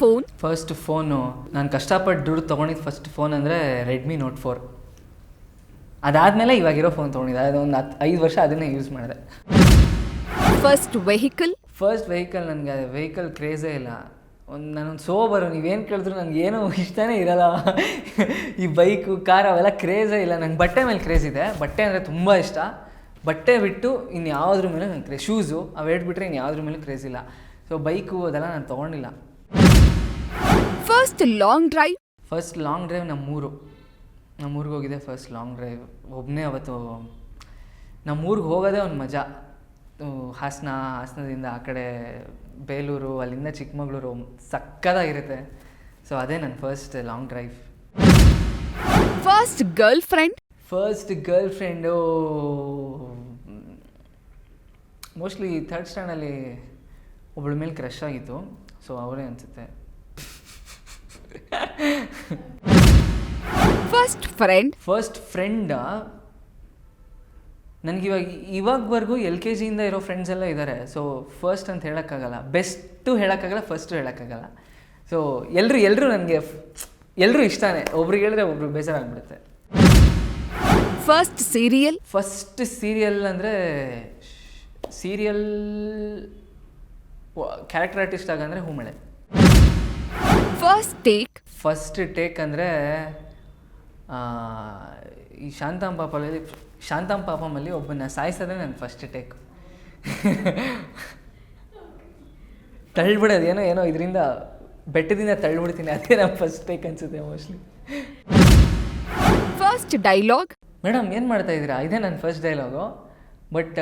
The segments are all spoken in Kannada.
ಫೋನ್? ಫಸ್ಟ್ ಫೋನು ನಾನು ಕಷ್ಟಪಟ್ಟು ದುಡ್ಡು ತೊಗೊಂಡಿದ್ದು ಫಸ್ಟ್ ಫೋನ್ ಅಂದರೆ ರೆಡ್ಮಿ ನೋಟ್ 4. ಅದಾದಮೇಲೆ ಇವಾಗಿರೋ ಫೋನ್ ತೊಗೊಂಡಿದ್ದೆ. ಅದೊಂದು 5 ವರ್ಷ ಅದನ್ನೇ ಯೂಸ್ ಮಾಡಿದೆ. First vehicle? ಫಸ್ಟ್ ವೆಹಿಕಲ್ ನನಗೆ ವೆಹಿಕಲ್ ಕ್ರೇಜೇ ಇಲ್ಲ. ನಾನೊಂದು ಸೋಬರು, ನೀವೇನು ಕೇಳಿದ್ರು ನನಗೇನು ಇಷ್ಟನೇ ಇರಲ್ಲ. ಈ ಬೈಕು ಕಾರ್ ಅವೆಲ್ಲ ಕ್ರೇಜೇ ಇಲ್ಲ. ನಂಗೆ ಬಟ್ಟೆ ಮೇಲೆ ಕ್ರೇಜ್ ಇದೆ. ಬಟ್ಟೆ ಅಂದರೆ ತುಂಬ ಇಷ್ಟ. ಬಟ್ಟೆ ಬಿಟ್ಟು ಇನ್ಯಾವುದ್ರ ಮೇಲೆ ನಂಗೆ ಕ್ರೇಜ್. ಶೂಸು ಅವೆರಡು ಬಿಟ್ಟರೆ ಇನ್ಯಾವುದ್ರ ಮೇಲೂ ಕ್ರೇಜ್ ಇಲ್ಲ. ಸೊ ಬೈಕು ಅದೆಲ್ಲ ನಾನು ತೊಗೊಂಡಿಲ್ಲ. First long drive? First long drive ನಮ್ಮೂರಿಗೆ ಹೋಗಿದೆ. ಫಸ್ಟ್ ಲಾಂಗ್ ಡ್ರೈವ್ ಒಬ್ಬನೇ. ಅವತ್ತು ನಮ್ಮೂರಿಗೆ ಹೋಗೋದೇ ಒಂದು ಮಜಾ. ಹಾಸನದಿಂದ ಆ ಕಡೆ ಬೇಲೂರು, ಅಲ್ಲಿಂದ ಚಿಕ್ಕಮಗಳೂರು ಸಕ್ಕತ್ತಾಗಿರುತ್ತೆ. ಸೊ ಅದೇ ನನ್ನ first long drive. First girl friend? First girl friend mostly 3rd ಸ್ಟ್ಯಾಂಡಲ್ಲಿ ಒಬ್ಬಳ ಮೇಲೆ ಕ್ರಶ್ ಆಗಿತ್ತು. ಸೊ ಅವರೇ ಅನಿಸುತ್ತೆ. First friend? ಫಸ್ಟ್ ಫ್ರೆಂಡ ನನಗಿವಾಗವರೆಗೂ LKGಯಿಂದ ಇರೋ ಫ್ರೆಂಡ್ಸ್ ಎಲ್ಲ ಇದ್ದಾರೆ. ಸೊ ಫಸ್ಟ್ ಅಂತ ಹೇಳೋಕ್ಕಾಗಲ್ಲ, ಬೆಸ್ಟು ಹೇಳೋಕ್ಕಾಗಲ್ಲ, ಫಸ್ಟು ಹೇಳೋಕ್ಕಾಗಲ್ಲ. ಸೊ ಎಲ್ಲರೂ ನನಗೆ ಎಲ್ಲರೂ ಇಷ್ಟನೇ. ಒಬ್ರಿಗೆ ಹೇಳಿದ್ರೆ ಒಬ್ರು ಬೇಜಾರಾಗ್ಬಿಡುತ್ತೆ. First serial? ಫಸ್ಟ್ ಸೀರಿಯಲ್ ಅಂದರೆ ಕ್ಯಾರೆಕ್ಟರ್ ಆರ್ಟಿಸ್ಟ್ ಆಗಂದರೆ Hoomale. First take? First take ಅಂದರೆ ಈ ಶಾಂತಾಮ್ ಪಾಪಮಲ್ಲಿ ಒಬ್ಬನ ಸಾಯಿಸೋದೇ ನನ್ನ ಫಸ್ಟ್ ಟೇಕ್. ತಳ್ಳಿಬಿಡೋದು ಏನೋ ಇದರಿಂದ ಬೆಟ್ಟದಿಂದ ತಳ್ಳಿಬಿಡ್ತೀನಿ, ಅದೇ ನಮ್ಮ ಫಸ್ಟ್ ಟೇಕ್ ಅನಿಸುತ್ತೆ ಮೋಸ್ಟ್ಲಿ. First dialogue? ಮೇಡಮ್ ಏನು ಮಾಡ್ತಾ ಇದ್ದೀರಾ, ಇದೇ ನನ್ನ ಫಸ್ಟ್ ಡೈಲಾಗು. ಬಟ್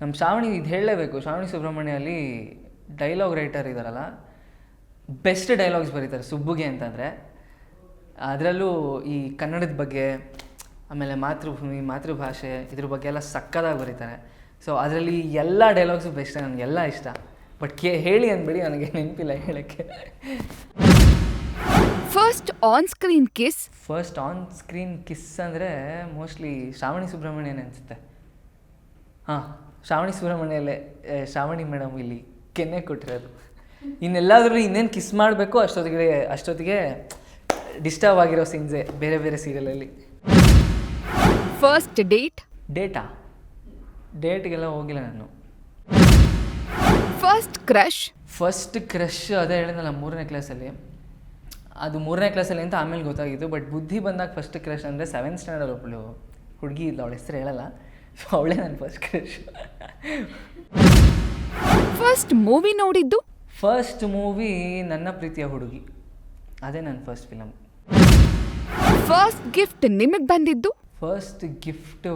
ನಮ್ಮ ಶ್ರಾವಣಿ ಇದು ಹೇಳಲೇಬೇಕು. ಶ್ರಾವಣಿ ಸುಬ್ರಹ್ಮಣ್ಯ ಅಲ್ಲಿ ಡೈಲಾಗ್ ರೈಟರ್ ಇದ್ದಾರಲ್ಲ, ಬೆಸ್ಟ್ ಡೈಲಾಗ್ಸ್ ಬರೀತಾರೆ ಸುಬ್ಬುಗೆ ಅಂತಂದರೆ. ಅದರಲ್ಲೂ ಈ ಕನ್ನಡದ ಬಗ್ಗೆ, ಆಮೇಲೆ ಮಾತೃಭೂಮಿ, ಮಾತೃಭಾಷೆ ಇದ್ರ ಬಗ್ಗೆ ಎಲ್ಲ ಸಕ್ಕದಾಗಿ ಬರೀತಾರೆ. ಸೊ ಅದರಲ್ಲಿ ಎಲ್ಲ ಡೈಲಾಗ್ಸು ಬೆಸ್ಟ್, ನನಗೆಲ್ಲ ಇಷ್ಟ. ಬಟ್ ಹೇಳಿ ಅಂದ್ಬಿಡಿ, ನನಗೆ ನೆನಪಿಲ್ಲ ಹೇಳೋಕ್ಕೆ. First on screen kiss? First on screen kiss ಅಂದರೆ ಮೋಸ್ಟ್ಲಿ ಶ್ರಾವಣಿ ಸುಬ್ರಹ್ಮಣ್ಯನೇ ಅನಿಸುತ್ತೆ. ಹಾಂ, ಶ್ರಾವಣಿ ಸುಬ್ರಹ್ಮಣ್ಯಲ್ಲೇ ಶ್ರಾವಣಿ ಮೇಡಮ್ ಇಲ್ಲಿ ಕೆನ್ನೆ ಕೊಟ್ಟಿರೋದು. ಇನ್ನೆಲ್ಲಾದರೂ ಇನ್ನೇನು ಕಿಸ್ ಮಾಡಬೇಕು ಅಷ್ಟೊತ್ತಿಗೆ ಡಿಸ್ಟರ್ಬ್ ಆಗಿರೋ ಸೀನ್ಸೇ ಬೇರೆ ಬೇರೆ ಸೀರಿಯಲಲ್ಲಿ. ಫಸ್ಟ್ ಡೇಟ್ಗೆಲ್ಲ ಹೋಗಿಲ್ಲ ನಾನು. ಫಸ್ಟ್ ಕ್ರಶ್ ಅದೇ ಹೇಳಿದ್ನಲ್ಲ 3ನೇ ಕ್ಲಾಸಲ್ಲಿ. ಅದು 3ನೇ ಕ್ಲಾಸಲ್ಲಿ ಅಂತ ಆಮೇಲೆ ಗೊತ್ತಾಗಿತ್ತು. ಬಟ್ ಬುದ್ಧಿ ಬಂದಾಗ ಫಸ್ಟ್ ಕ್ರಶ್ ಅಂದರೆ 7th ಸ್ಟ್ಯಾಂಡರ್ಡ್ ಒಬ್ಬಳು ಹುಡುಗಿ ಇದ್ಲು, ಅವಳ ಹೆಸರು ಹೇಳಲ್ಲ. ಸೊ ಅವಳೇ ನನ್ನ ಫಸ್ಟ್ ಕ್ರಶ್. ಫಸ್ಟ್ ಮೂವಿ ನೋಡಿದ್ದು? ಫಸ್ಟ್ ಮೂವಿ ನನ್ನ ಪ್ರೀತಿಯ ಹುಡುಗಿ, ಅದೇ ನನ್ನ ಫಸ್ಟ್ ಫಿಲಮ್. ಫಸ್ಟ್ ಗಿಫ್ಟ್ ನಿಮಗೆ ಬಂದಿದ್ದು? ಫಸ್ಟ್ ಗಿಫ್ಟು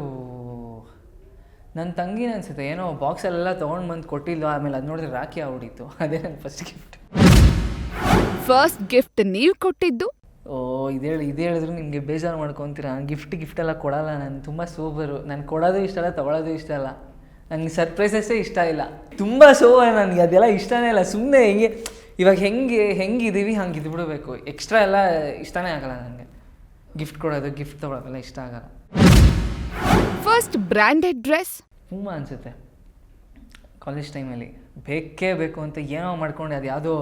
ನನ್ನ ತಂಗಿನ ಅನಿಸುತ್ತೆ. ಏನೋ ಬಾಕ್ಸಲ್ಲೆಲ್ಲ ತೊಗೊಂಡು ಬಂದು ಕೊಟ್ಟಿಲ್ಲ, ಆಮೇಲೆ ಅದು ನೋಡಿದ್ರೆ ರಾಖಿ ಆಗ್ಬಿಟ್ಟಿತ್ತು. ಅದೇ ನನ್ನ ಫಸ್ಟ್ ಗಿಫ್ಟ್. ಫಸ್ಟ್ ಗಿಫ್ಟ್ ನೀವು ಕೊಟ್ಟಿದ್ದು? ಇದು ಹೇಳಿದ್ರು ನಿಮಗೆ ಬೇಜಾರು ಮಾಡ್ಕೊತೀರ. ನಾನು ಗಿಫ್ಟೆಲ್ಲ ಕೊಡಲ್ಲ. ನಾನು ತುಂಬ ಸೋಬರು. ನಾನು ಕೊಡೋದು ಇಷ್ಟ ಇಲ್ಲ, ತೊಗೊಳೋದು ಇಷ್ಟ ಇಲ್ಲ. ನನಗೆ ಸರ್ಪ್ರೈಸಸ್ಸೇ ಇಷ್ಟ ಇಲ್ಲ. ತುಂಬ ಸೋಬರು ನನಗೆ, ಅದೆಲ್ಲ ಇಷ್ಟನೇ ಇಲ್ಲ. ಸುಮ್ಮನೆ ಇವಾಗ ಹೆಂಗಿದ್ದೀವಿ ಹಂಗೆ ಇದ್ಬಿಡಬೇಕು. ಎಕ್ಸ್ಟ್ರಾ ಎಲ್ಲ ಇಷ್ಟನೇ ಆಗಲ್ಲ ನನಗೆ. ಗಿಫ್ಟ್ ಕೊಡೋದು, ಗಿಫ್ಟ್ ತೊಗೊಳೋದೆಲ್ಲ ಇಷ್ಟ ಆಗಲ್ಲ. First branded dress? ಪೂಮಾ ಅನಿಸುತ್ತೆ. ಕಾಲೇಜ್ ಟೈಮಲ್ಲಿ ಬೇಕೇ ಬೇಕು ಅಂತ ಏನೋ ಮಾಡ್ಕೊಂಡು, ಅದು ಯಾವುದೋ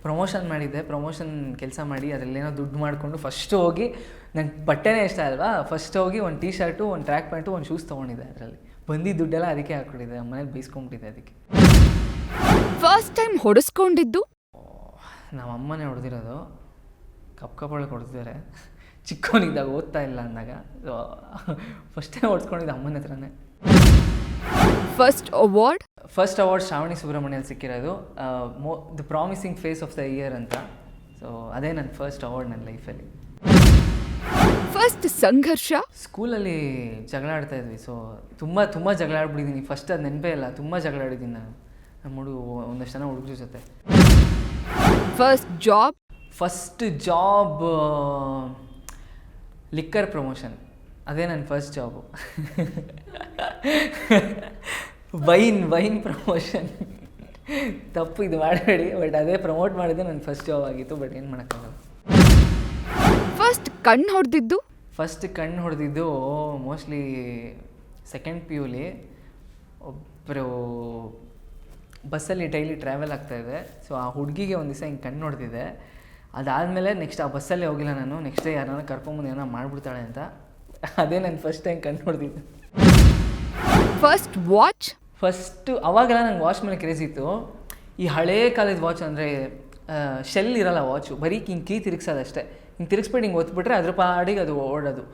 ಪ್ರಮೋಷನ್ ಮಾಡಿದ್ದೆ. ಪ್ರಮೋಷನ್ ಕೆಲಸ ಮಾಡಿ ಅದರಲ್ಲೇನೋ ದುಡ್ಡು ಮಾಡಿಕೊಂಡು ಫಸ್ಟ್ ಹೋಗಿ, ನಂಗೆ ಬಟ್ಟೆನೇ ಇಷ್ಟ ಅಲ್ವಾ, ಫಸ್ಟ್ ಹೋಗಿ ಒಂದು ಟೀ ಶರ್ಟು, ಒಂದು ಟ್ರ್ಯಾಕ್ ಪ್ಯಾಂಟು, ಒಂದು ಶೂಸ್ ತೊಗೊಂಡಿದ್ದೆ. ಅದರಲ್ಲಿ ಬಂದಿದ್ದ ದುಡ್ಡೆಲ್ಲ ಅದಕ್ಕೆ ಹಾಕ್ಕೊಂಡಿದ್ದೆ. ನಮ್ಮ ಮನೇಲಿ ಬೈಸ್ಕೊಂಡ್ಬಿಟ್ಟಿದ್ದೆ ಅದಕ್ಕೆ. ಫಸ್ಟ್ ಟೈಮ್ ಹೊಡೆಸ್ಕೊಂಡಿದ್ದು? ನಮ್ಮ ಅಮ್ಮನೇ ಹೊಡೆದಿರೋದು. ಕಪ್ಪೊಳಗೆ ಹೊಡೆದಿದ್ದಾರೆ. ಚಿಕ್ಕವನಿದ್ದಾಗ ಓದ್ತಾ ಇಲ್ಲ ಅಂದಾಗ. ಸೊ ಫಸ್ಟ್ ಟೈಮ್ ಹೊಡೆಸ್ಕೊಂಡಿದ್ದು ಅಮ್ಮನ ಹತ್ರನೇ. ಫಸ್ಟ್ ಅವಾರ್ಡ್ ಶ್ರಾವಣಿ ಸುಬ್ರಹ್ಮಣ್ಯಲ್ಲಿ ಸಿಕ್ಕಿರೋದು. The promising face of the year ಅಂತ. ಸೊ ಅದೇ ನನ್ನ ಫಸ್ಟ್ ಅವಾರ್ಡ್ ನನ್ನ ಲೈಫಲ್ಲಿ. ಫಸ್ಟ್ ಸಂಘರ್ಷ? ಸ್ಕೂಲಲ್ಲಿ ಜಗಳ ಆಡ್ತಾ ಇದ್ವಿ. ಸೊ ತುಂಬ ಜಗಳ ಆಡ್ಬಿಟ್ಟಿದ್ದೀನಿ. ಫಸ್ಟ್ ಅದು ನೆನಪೇ ಇಲ್ಲ. ತುಂಬ ಜಗಳ ಆಡಿದ್ದೀನಿ ನಾನು ಒಂದಷ್ಟು ಜನ ಹುಡುಗರ ಜೊತೆ. ಫಸ್ಟ್ ಜಾಬ್ ಲಿಕ್ಕರ್ ಪ್ರಮೋಷನ್, ಅದೇ ನನ್ನ ಫಸ್ಟ್ ಜಾಬು. Wine promotion. ತಪ್ಪು ಇದು ಮಾಡಬೇಡಿ, ಬಟ್ ಅದೇ ಪ್ರಮೋಟ್ ಮಾಡಿದ್ದೆ ನನ್ನ ಫಸ್ಟ್ ಜಾಬ್ ಆಗಿತ್ತು. ಬಟ್ ಏನು ಮಾಡೋಕ್ಕಾಗಲ್ಲ. ಫಸ್ಟ್ ಕಣ್ಣು ಹೊಡೆದಿದ್ದು ಮೋಸ್ಟ್ಲಿ 2nd PUಲಿ ಒಬ್ಬರು ಬಸ್ಸಲ್ಲಿ ಡೈಲಿ ಟ್ರಾವೆಲ್ ಆಗ್ತಾಯಿದೆ. ಸೊ ಆ ಹುಡುಗಿಗೆ ಒಂದು ದಿವಸ ಹಿಂಗೆ ಕಣ್ಣು ನೋಡ್ತಿದ್ದೆ. ಅದಾದಮೇಲೆ ನೆಕ್ಸ್ಟ್ ಆ ಬಸ್ಸಲ್ಲೇ ಹೋಗಿಲ್ಲ ನಾನು. ನೆಕ್ಸ್ಟ್ ಡೇ ಯಾರನ್ನ ಕರ್ಕೊಂಬಂದು ಏನೋ ಮಾಡಿಬಿಡ್ತಾಳೆ ಅಂತ. ಅದೇ ನಾನು ಫಸ್ಟ್ ಟೈಮ್ ಕಣ್ಣು ನೋಡ್ತಿದ್ದೆ. First watch. ಫಸ್ಟು ಅವಾಗೆಲ್ಲ ನಂಗೆ ವಾಚ್ ಮೇಲೆ ಕ್ರೇಜ್ ಇತ್ತು. ಈ ಹಳೇ ಕಾಲದ ವಾಚ್ ಅಂದರೆ ಶೆಲ್ ಇರಲ್ಲ ವಾಚು, ಬರೀ ಹಿಂಗೆ ಕೀ ತಿರುಗ್ಸೋದಷ್ಟೇ. ಹಿಂಗೆ ತಿರುಗಿಸ್ಬಿಟ್ಟು ಹಿಂಗೆ ಒತ್ಬಿಟ್ರೆ ಅದ್ರ ಪಾಡಿಗೆ ಅದು ಓಡೋದು.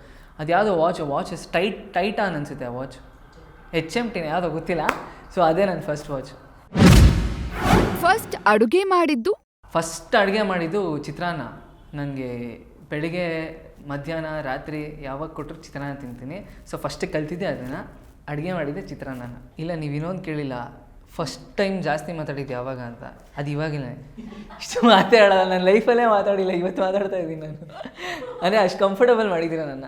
ಅದು ಯಾವುದೋ ವಾಚ್ ಟೈಟಾನ್ ಅನಿಸುತ್ತೆ ಆ ವಾಚ್, HMT ಯಾವುದೋ ಗೊತ್ತಿಲ್ಲ. ಸೊ ಅದೇ ನನ್ನ ಫಸ್ಟ್ ವಾಚ್. ಫಸ್ಟ್ ಅಡುಗೆ ಮಾಡಿದ್ದು. ಫಸ್ಟ್ ಅಡುಗೆ ಮಾಡಿದ್ದು ಚಿತ್ರಾನ್ನ. ನನಗೆ ಬೆಳಿಗ್ಗೆ ಮಧ್ಯಾಹ್ನ ರಾತ್ರಿ ಯಾವಾಗ ಕೊಟ್ಟರು ಚಿತ್ರಾನ್ನ ತಿಂತೀನಿ. ಸೊ ಫಸ್ಟ್ ಕಲ್ತಿದ್ದೆ ಅದನ್ನು, ಅಡುಗೆ ಮಾಡಿದ್ದೆ ಚಿತ್ರಾನ್ನ. ಇಲ್ಲ, ನೀವು ಇನ್ನೊಂದು ಕೇಳಿಲ್ಲ, ಫಸ್ಟ್ ಟೈಮ್ ಜಾಸ್ತಿ ಮಾತಾಡಿದ್ದು ಯಾವಾಗ ಅಂತ. ಅದು ಇವಾಗಿಲ್ಲ. ಇಷ್ಟು ಮಾತಾಡೋಲ್ಲ, ನನ್ನ ಲೈಫಲ್ಲೇ ಮಾತಾಡಿಲ್ಲ, ಇವತ್ತು ಮಾತಾಡ್ತಾ ಇದ್ದೀನಿ ನಾನು. ಅಂದರೆ ಅಷ್ಟು ಕಂಫರ್ಟಬಲ್ ಮಾಡಿದ್ದೀರ ನನ್ನ.